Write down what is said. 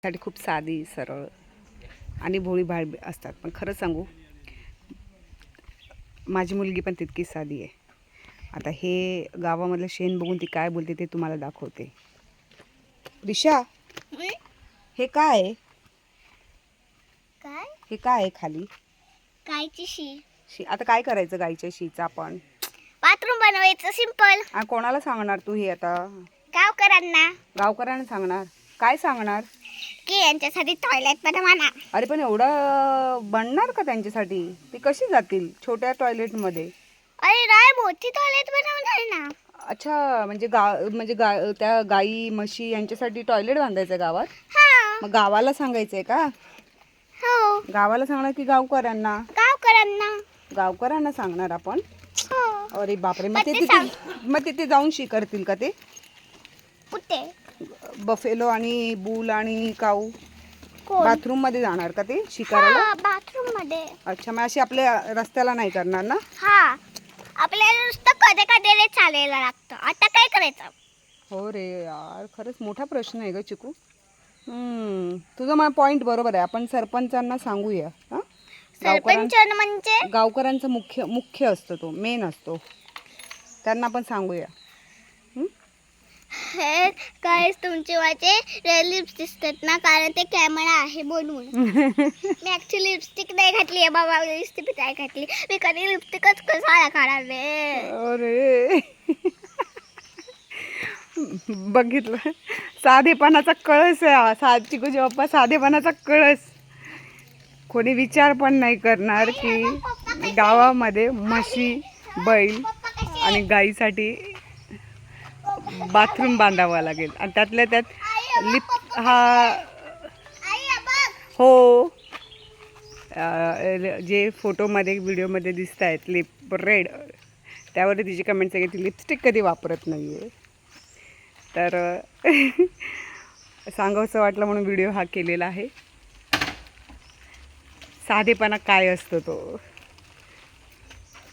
साठी खूप साधी सरळ आणि भोळी भाळ असतात. पण खरं सांगू, माझी मुलगी पण तितकीच साधी आहे. आता हे गावामधलं शेण बघून ती काय बोलते ते तुम्हाला दाखवते. रिशा, हे काय आहे? काय? हे काय आहे खाली? गायची शी. आता काय करायचं गाईच्या शीचं आपण? बाथरूम बनवायचं सिंपल. कोणाला सांगणार तू हे आता? गावकऱ्यांना. गावकऱ्यांना सांगणार? काय सांगणार? की यांच्यासाठी टॉयलेट बनवा ना. अरे पण एवढं बनणार का त्यांच्यासाठी? ते कशी जातील छोट्या टॉयलेटमध्ये? अरे नाही, मोठी टॉयलेट बनवणार ना. अच्छा, म्हणजे त्या गाई म्हशी यांच्यासाठी टॉयलेट बांधायचं गावात? हा. मग गावाला सांगायचंय का? हो. गावाला सांगणार की गावकऱ्यांना? गावकऱ्यांना. गावकऱ्यांना सांगणार आपण. हो. अरे बापरे, मग ते मग तिथे जाऊन करतील का ते? कुठे? बफेलो आणि बुल आणि काऊ कोण? बाथरूम मध्ये जाणार का ते शिकारायला? बाथरूम मध्ये. अच्छा, मग अशी आपल्या रस्त्याला नाही करणार ना? हा, आपल्याला नुसतं कधी कधी चालायला लागतं. आता काय करायचं? हो रे यार, खरंच मोठा प्रश्न आहे ग चिकू. तुझं मला पॉइंट बरोबर आहे. आपण सरपंचांना सांगूया. सरपंच म्हणजे गावकऱ्यांचा मुख्य असतो, तो मेन असतो. त्यांना पण सांगूया. हे काय तुमचे वाचे लिप्स दिसतात ना, कारण ते कॅमेरा आहे म्हणून. मी ऍक्च्युली लिपस्टिक नाही घातली आहे बाबा, लिपस्टिक नाही घातली मी. कधी लिपस्टिकच कशाला काढावे? अरे बघितलं, साधेपणाचा कळस आहे चिकूचे पप्पा. साधेपणाचा कळस. कोणी विचार पण नाही करणार की गावामध्ये म्हशी, बैल आणि गाईसाठी बाथरूम बांधावा लागेल. आणि त्यातल्या त्यात हो, जे फोटोमध्ये व्हिडिओमध्ये दिसत आहेत लिप रेड, त्यावर तिची कमेंट्स आहे की ती लिपस्टिक कधी वापरत नाही आहे. तर सांगावंसं वाटलं म्हणून व्हिडिओ हा केलेला आहे. साधेपणा काय असतो तो.